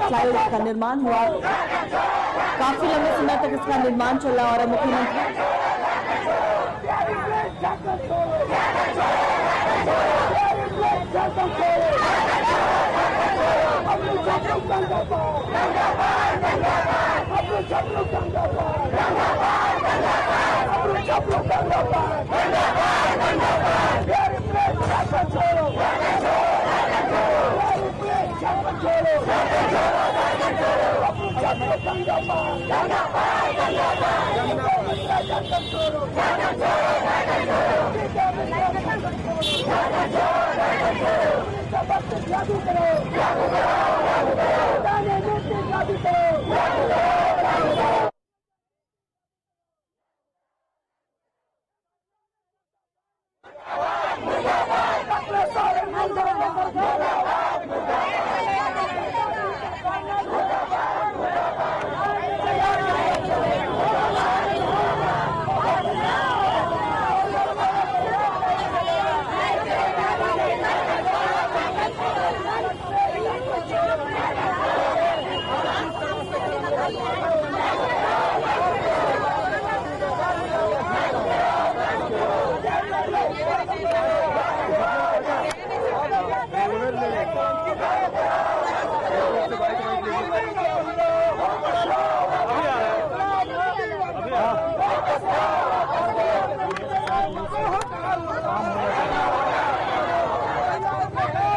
Flyover का निर्माण हुआ, काफी लंबे समय तक इसका निर्माण चल रहा और मुख्यमंत्री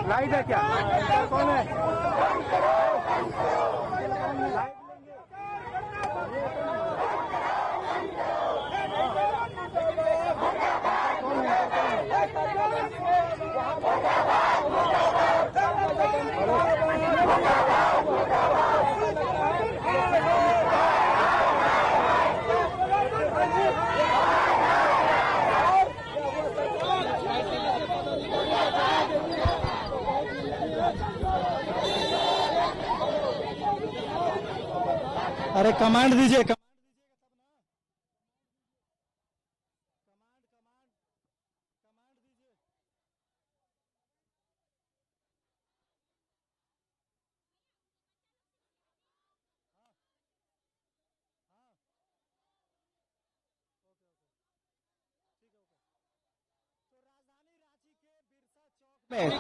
लाइट है क्या? कौन है? अरे कमांड दीजिए, कमांड दीजिए।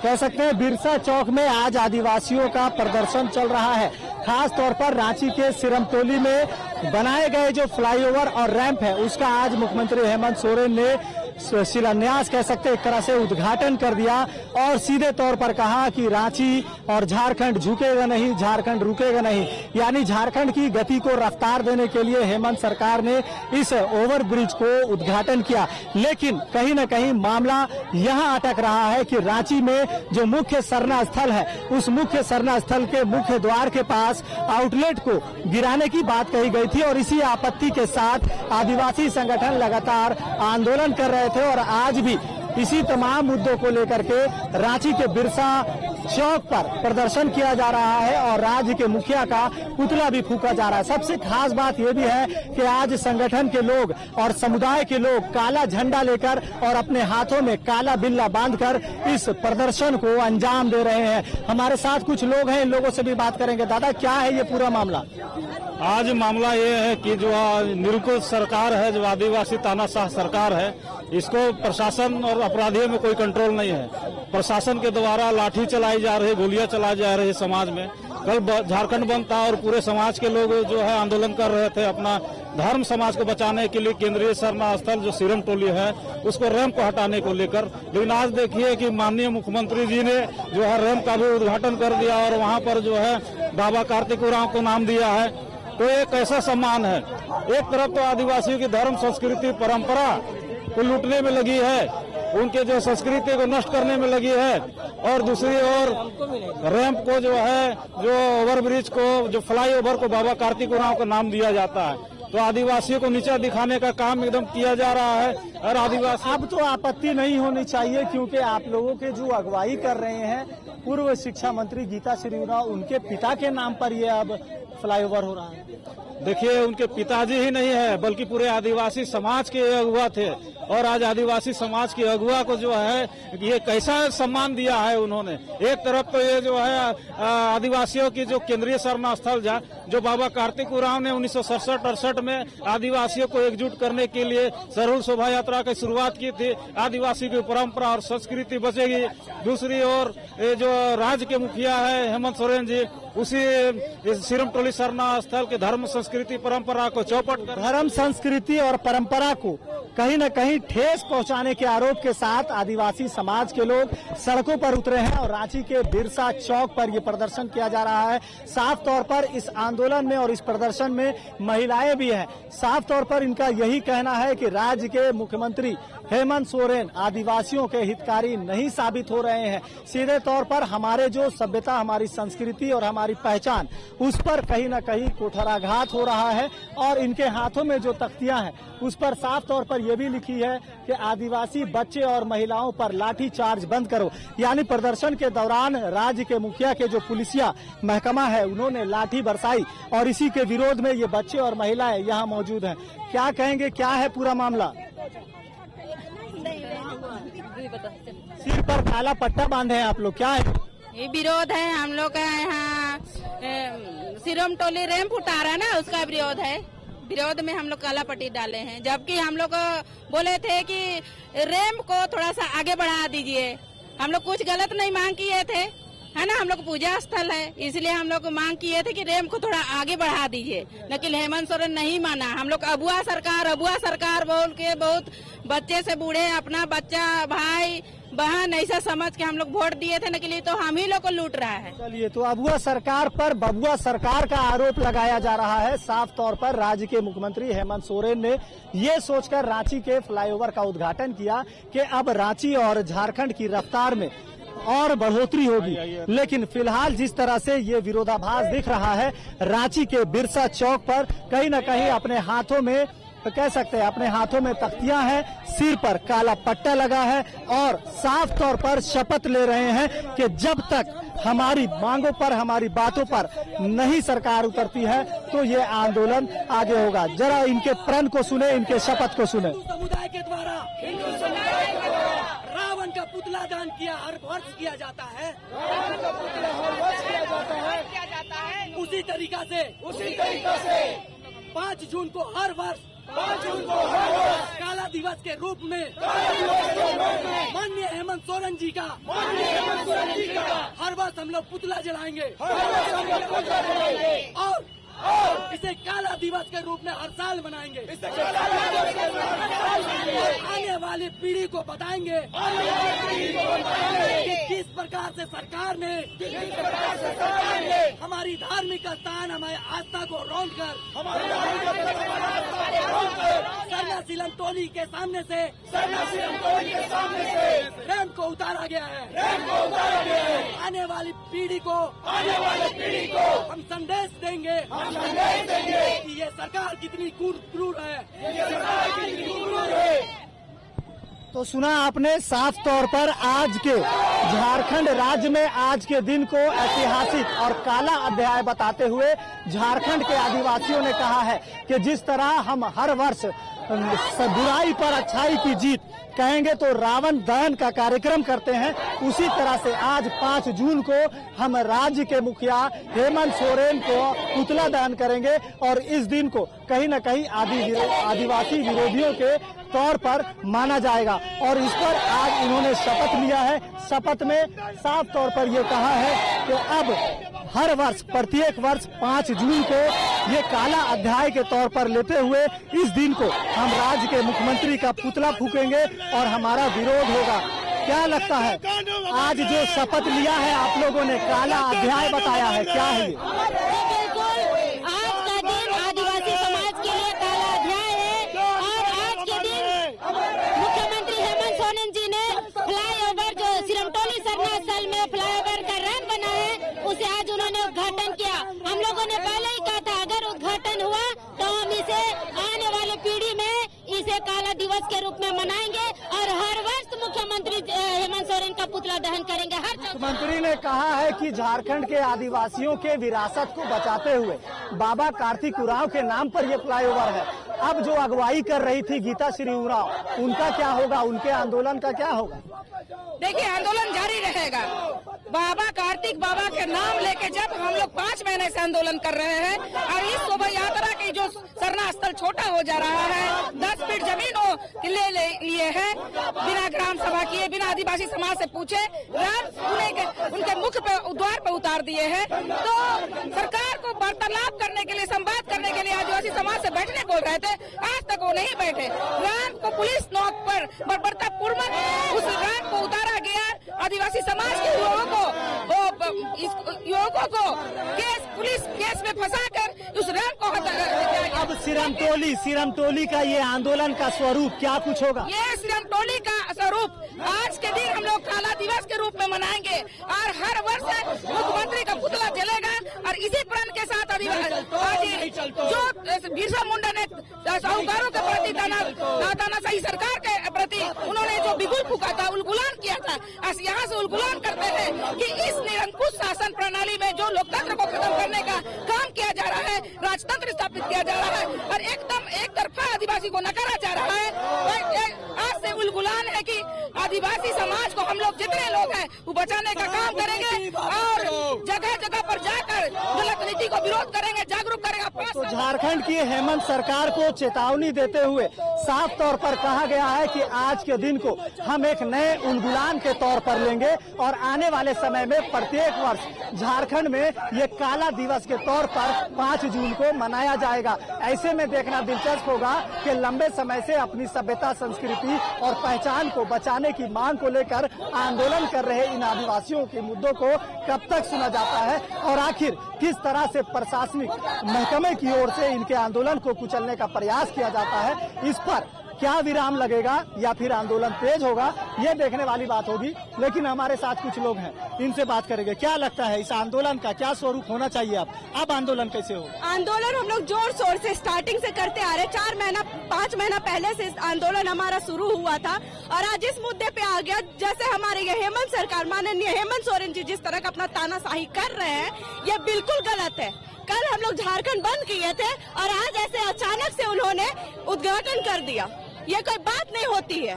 कह सकते हैं बिरसा चौक में आज आदिवासियों का प्रदर्शन चल रहा है। खास तौर पर रांची के सिरमतोली में बनाए गए जो फ्लाईओवर और रैंप है उसका आज मुख्यमंत्री हेमंत सोरेन ने शिलान्यास कह सकते एक तरह से उद्घाटन कर दिया और सीधे तौर पर कहा कि रांची और झारखंड झुकेगा नहीं, झारखंड रुकेगा नहीं। यानी झारखंड की गति को रफ्तार देने के लिए हेमंत सरकार ने इस ओवरब्रिज को उद्घाटन किया। लेकिन कहीं न कहीं मामला यहां अटक रहा है कि रांची में जो मुख्य सरना स्थल है उस मुख्य सरना स्थल के मुख्य द्वार के पास आउटलेट को गिराने की बात कही गई थी और इसी आपत्ति के साथ आदिवासी संगठन लगातार आंदोलन कर रहे थे और आज भी इसी तमाम मुद्दों को लेकर के रांची के बिरसा चौक पर प्रदर्शन किया जा रहा है और राज्य के मुखिया का पुतला भी फूंका जा रहा है। सबसे खास बात यह भी है कि आज संगठन के लोग और समुदाय के लोग काला झंडा लेकर और अपने हाथों में काला बिल्ला बांधकर इस प्रदर्शन को अंजाम दे रहे हैं। हमारे साथ कुछ लोग हैं, इन लोगों से भी बात करेंगे। दादा, क्या है ये पूरा मामला? आज मामला ये है कि जो निरंकुश सरकार है, जो आदिवासी तानाशाह सरकार है, इसको प्रशासन और अपराधियों में कोई कंट्रोल नहीं है। प्रशासन के द्वारा लाठी चलाई जा रही, गोलियां चलाई जा रही है समाज में। कल झारखंड बंद था और पूरे समाज के लोग जो है आंदोलन कर रहे थे अपना धर्म समाज को बचाने के लिए। केंद्रीय सरना स्थल जो सिरमतोली है उसको रैंप को हटाने को लेकर, लेकिन आज देखिए कि माननीय मुख्यमंत्री जी ने जो है रैंप का भी उद्घाटन कर दिया और वहां पर जो है बाबा कार्तिक उरांव को नाम दिया है। तो एक ऐसा सम्मान है, एक तरफ तो आदिवासियों की धर्म संस्कृति परंपरा को लूटने में लगी है, उनके जो संस्कृति को नष्ट करने में लगी है, और दूसरी ओर रैंप को जो है, जो ओवरब्रिज को, जो फ्लाईओवर को बाबा कार्तिक उरांव का नाम दिया जाता है। तो आदिवासियों को नीचा दिखाने का काम एकदम किया जा रहा है। और आदिवासी अब तो आपत्ति नहीं होनी चाहिए क्योंकि आप लोगों के जो अगुवाई कर रहे हैं पूर्व शिक्षा मंत्री गीता श्री उरांव, उनके पिता के नाम पर ये अब फ्लाईओवर हो रहा है। देखिए, उनके पिताजी ही नहीं है बल्कि पूरे आदिवासी समाज के अगुवा थे। और आज आदिवासी समाज के अगुआ को जो है ये कैसा सम्मान दिया है उन्होंने। एक तरफ तो ये जो है आदिवासियों की जो केंद्रीय सरना स्थल जो बाबा कार्तिक उरांव ने 1967-68 में आदिवासियों को एकजुट करने के लिए सरहुल शोभा यात्रा की शुरुआत की थी। आदिवासी की परंपरा और संस्कृति बचेगी। दूसरी ओर जो राज्य के मुखिया है हेमंत सोरेन जी, उसी सिरमटोली सरना स्थल के धर्म संस्कृति परंपरा को चौपट कर धर्म संस्कृति और परंपरा को कहीं न कहीं ठेस पहुंचाने के आरोप के साथ आदिवासी समाज के लोग सड़कों पर उतरे हैं और रांची के बिरसा चौक पर ये प्रदर्शन किया जा रहा है। साफ तौर पर इस आंदोलन में और इस प्रदर्शन में महिलाएं भी हैं। साफ तौर पर इनका यही कहना है कि राज्य के मुख्यमंत्री हेमंत सोरेन आदिवासियों के हितकारी नहीं साबित हो रहे हैं। सीधे तौर पर हमारे जो सभ्यता, हमारी संस्कृति और हमारी पहचान, उस पर कहीं न कहीं कुठाराघात हो रहा है। और इनके हाथों में जो तख्तियां हैं उस पर साफ तौर पर यह भी लिखी है कि आदिवासी बच्चे और महिलाओं पर लाठी चार्ज बंद करो। यानी प्रदर्शन के दौरान राज्य के मुखिया के जो पुलिसिया महकमा है उन्होंने लाठी बरसाई और इसी के विरोध में ये बच्चे और महिलाएं यहाँ मौजूद हैं। क्या कहेंगे, क्या है पूरा मामला? सिर पर काला पट्टा बांधे हैं आप लोग, क्या है? ये विरोध है हम लोग का। यहाँ सिरमटोली रैंप उतारा है ना, उसका विरोध है। विरोध में हम लोग काला पट्टी डाले हैं, जबकि हम लोग बोले थे कि रैंप को थोड़ा सा आगे बढ़ा दीजिए। हम लोग कुछ गलत नहीं मांग किए थे, है ना। हम लोग पूजा स्थल है, इसलिए हम लोग मांग किए थे कि रैंप को थोड़ा आगे बढ़ा दीजिए, लेकिन हेमंत सोरेन नहीं माना। हम लोग अबुआ सरकार बोल के बहुत बच्चे से बूढ़े अपना बच्चा भाई बहन ऐसा समझ के हम लोग वोट दिए थे, लेकिन तो हम ही लोग को लूट रहा है। चलिए, तो अबुआ सरकार पर बबुआ सरकार का आरोप लगाया जा रहा है। साफ तौर पर राज्य के मुख्यमंत्री हेमंत सोरेन ने ये सोचकर रांची के फ्लाईओवर का उद्घाटन किया कि अब रांची और झारखंड की रफ्तार में और बढ़ोतरी होगी। लेकिन फिलहाल जिस तरह से ये विरोधाभास दिख रहा है, रांची के बिरसा चौक पर कहीं न कहीं अपने हाथों में कह सकते हैं अपने हाथों में तख्तियां हैं, सिर पर काला पट्टा लगा है और साफ तौर पर शपथ ले रहे हैं कि जब तक हमारी मांगों पर, हमारी बातों पर नहीं सरकार उतरती है तो ये आंदोलन आगे होगा। जरा इनके प्रण को सुने, इनके शपथ को सुने। समुदाय के द्वारा रावण का पुतला दान हर वर्ष किया जाता है। उसी तरीका से 5 जून को हर वर्ष काला दिवस के रूप में माननीय हेमंत सोरेन जी का हर वर्ष हम लोग पुतला जलाएंगे और इसे काला दिवस के रूप में हर साल मनाएंगे। आने वाली पीढ़ी को बताएंगे कि किस प्रकार से सरकार ने हमारी धार्मिक स्थान, हमारी आस्था को रौंद कर सरना सिरमटोली के सामने से रैंप को उतारा गया है। आने वाली पीढ़ी को हम संदेश देंगे कि ये सरकार कितनी क्रूर है। तो सुना आपने, साफ तौर पर आज के झारखंड राज्य में आज के दिन को ऐतिहासिक और काला अध्याय बताते हुए झारखंड के आदिवासियों ने कहा है कि जिस तरह हम हर वर्ष बुराई पर अच्छाई की जीत कहेंगे तो रावण दहन का कार्यक्रम करते हैं, उसी तरह से आज 5 जून को हम राज्य के मुखिया हेमंत सोरेन को पुतला दहन करेंगे और इस दिन को कहीं न कहीं आदिवासी विरोधियों के तौर पर माना जाएगा। और इस पर आज इन्होंने शपथ लिया है। शपथ में साफ तौर पर ये कहा है कि अब हर वर्ष, प्रत्येक वर्ष 5 जून को ये काला अध्याय के तौर पर लेते हुए इस दिन को हम राज्य के मुख्यमंत्री का पुतला फूकेंगे और हमारा विरोध होगा। क्या लगता है, आज जो शपथ लिया है आप लोगों ने, काला अध्याय बताया है, क्या है ये? बिल्कुल, आज का दिन आदिवासी समाज के लिए काला अध्याय है और आज के दिन मुख्यमंत्री हेमंत सोरेन जी ने फ्लाईओवर जो सिरमटोली सरना स्थल में फ्लाईओवर का रैंप बना है, उसे आज उन्होंने उद्घाटन किया। हम लोगों ने पहले ही कहा था अगर उद्घाटन हुआ तो हम इसे आने वाली पीढ़ी में इसे काला दिवस के रूप में मनाएंगे और हर वर्ष मुख्यमंत्री हेमंत सोरेन का पुतला दहन करेंगे। मुख्यमंत्री ने कहा है कि झारखंड के आदिवासियों के विरासत को बचाते हुए बाबा कार्तिक उरांव के नाम पर ये फ्लाईओवर है अब जो अगुवाई कर रही थी गीताश्री उरांव, उनका क्या होगा, उनके आंदोलन का क्या होगा? देखिए, आंदोलन जारी रहेगा। बाबा कार्तिक बाबा के नाम लेके जब हम लोग 5 महीने से आंदोलन कर रहे हैं और इस शोभा यात्रा की जो सरना स्थल छोटा हो जा रहा है, 10 फीट जमीन ले लिए है, बिना ग्राम सभा किए, बिना आदिवासी समाज से पूछे उनके मुख्य द्वार पर उतार दिए हैं। तो सरकार को वार्तालाप करने के लिए, संवाद करने के लिए आदिवासी समाज से बैठने बोल रहे थे, आज तक वो नहीं बैठे। राम को पुलिस नोक पर बर्बरतापूर्वक उस राम को उतारा गया। आदिवासी समाज के युवकों को पुलिस केस में फंसाकर उस राम को हटा। अब सिरमटोली का ये आंदोलन का स्वरूप क्या कुछ होगा? ये सिरमटोली का स्वरूप आज के दिन हम लोग काला दिवस के रूप में मनाएंगे और हर वर्ष मुख्यमंत्री का पुतला जलेगा और इसी प्रण के साथ जो बिरसा मुंडा ने साहूकारों के प्रति, तानाशाही सरकार के प्रति उन्होंने जो बिगुल फूका था, उलगुलान किया था, यहाँ से उलगुलान करते हैं कि इस निरंकुश शासन प्रणाली में जो लोकतंत्र को खत्म करने का काम किया जा रहा है, राजतंत्र स्थापित किया जा रहा है और एकदम एक तरफा आदिवासी को नकारा जा रहा है। आज से उलगुलान है कि आदिवासी समाज को हम लोग जितने लोग हैं वो बचाने का काम करेंगे और जगह जगह पर जाकर गलत नीति को विरोध करेंगे, जागरूक करेंगे। तो झारखंड की हेमंत सरकार को चेतावनी देते हुए साफ तौर पर कहा गया है कि आज के दिन को हम एक नए उलगुलान के तौर पर लेंगे और आने वाले समय में प्रत्येक वर्ष झारखंड में ये काला दिवस के तौर पर 5 जून को मनाया जाएगा। ऐसे में देखना दिलचस्प होगा कि लंबे समय से अपनी सभ्यता, संस्कृति और पहचान को बचाने की मांग को लेकर आंदोलन कर रहे इन आदिवासियों के मुद्दों को कब तक सुना जाता है और आखिर किस तरह से प्रशासनिक महकमे की ओर से इनके आंदोलन को कुचलने का प्रयास किया जाता है। इस पर क्या विराम लगेगा या फिर आंदोलन तेज होगा, ये देखने वाली बात होगी। लेकिन हमारे साथ कुछ लोग हैं, इनसे बात करेंगे। क्या लगता है इस आंदोलन का क्या स्वरूप होना चाहिए? अब आंदोलन कैसे हो? आंदोलन हम लोग जोर शोर से स्टार्टिंग से करते आ रहे, 5 महीना पहले से आंदोलन हमारा शुरू हुआ था और आज इस मुद्दे पे आ गया। जैसे हमारे ये हेमंत सरकार, माननीय हेमंत सोरेन जी जिस तरह का अपना तानाशाही कर रहे हैं, ये बिल्कुल गलत है। कल हम लोग झारखंड बंद किए थे और आज ऐसे अचानक से उन्होंने उद्घाटन कर दिया। ये कोई बात नहीं होती है।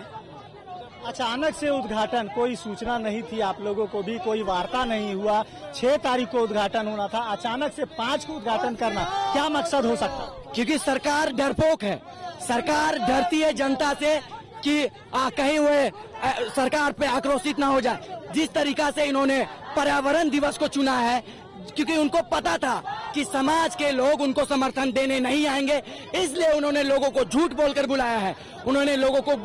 अचानक से उद्घाटन, कोई सूचना नहीं थी आप लोगों को भी, कोई वार्ता नहीं हुआ। 6 तारीख को उद्घाटन होना था, अचानक से 5 को उद्घाटन करना, क्या मकसद हो सकता है? क्योंकि सरकार डरपोक है। सरकार डरती है जनता से कि कहीं हुए सरकार पे आक्रोशित ना हो जाए। जिस तरीका से इन्होंने पर्यावरण दिवस को चुना है, क्योंकि उनको पता था कि समाज के लोग उनको समर्थन देने नहीं आएंगे, इसलिए उन्होंने लोगों को झूठ बोलकर बुलाया है। उन्होंने लोगों को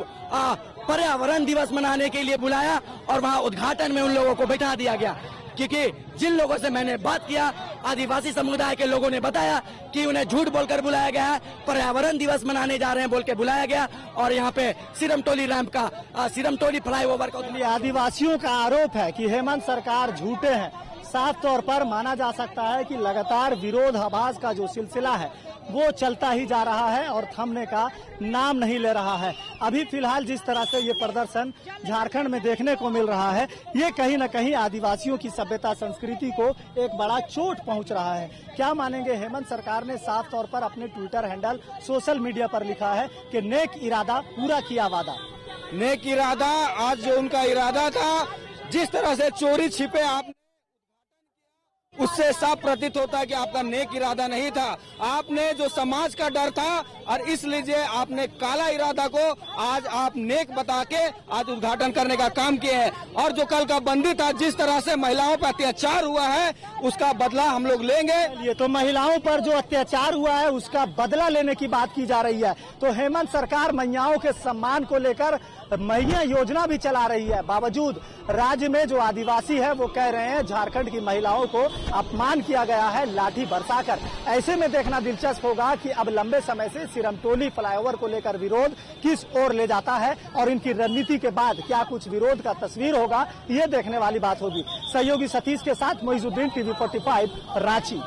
पर्यावरण दिवस मनाने के लिए बुलाया और वहां उद्घाटन में उन लोगों को बैठा दिया गया। क्योंकि जिन लोगों से मैंने बात किया, आदिवासी समुदाय के लोगों ने बताया कि उन्हें झूठ बोलकर बुलाया गया है, पर्यावरण दिवस मनाने जा रहे हैं बोल के बुलाया गया और यहाँ पे सिरमटोली रैंप का, सिरमटोली फ्लाईओवर का। आदिवासियों का आरोप है कि हेमंत सरकार झूठे हैं। साफ तौर पर माना जा सकता है कि लगातार विरोधाभास का जो सिलसिला है वो चलता ही जा रहा है और थमने का नाम नहीं ले रहा है। अभी फिलहाल जिस तरह से ये प्रदर्शन झारखंड में देखने को मिल रहा है, ये कहीं न कहीं आदिवासियों की सभ्यता, संस्कृति को एक बड़ा चोट पहुंच रहा है। क्या मानेंगे, हेमंत सरकार ने साफ तौर पर अपने ट्विटर हैंडल, सोशल मीडिया पर लिखा है कि नेक इरादा पूरा किया वादा। नेक इरादा, आज जो उनका इरादा था, जिस तरह से चोरी छिपे आप उससे साफ प्रतीत होता है कि आपका नेक इरादा नहीं था। आपने जो समाज का डर था और इसलिए आपने काला इरादा को आज आप नेक बता के आज उद्घाटन करने का काम किए हैं। और जो कल का बंदी था, जिस तरह से महिलाओं पर अत्याचार हुआ है, उसका बदला हम लोग लेंगे। ये तो महिलाओं पर जो अत्याचार हुआ है उसका बदला लेने की बात की जा रही है। तो हेमंत सरकार मैयाओं के सम्मान को लेकर मैया योजना भी चला रही है। बावजूद राज्य में जो आदिवासी है वो कह रहे हैं झारखंड की महिलाओं को अपमान किया गया है लाठी बरसाकर। ऐसे में देखना दिलचस्प होगा कि अब लंबे समय से सिरमटोली फ्लाईओवर को लेकर विरोध किस ओर ले जाता है और इनकी रणनीति के बाद क्या कुछ विरोध का तस्वीर होगा, ये देखने वाली बात होगी। सहयोगी सतीश के साथ मोइजुद्दीन, TV 45 रांची।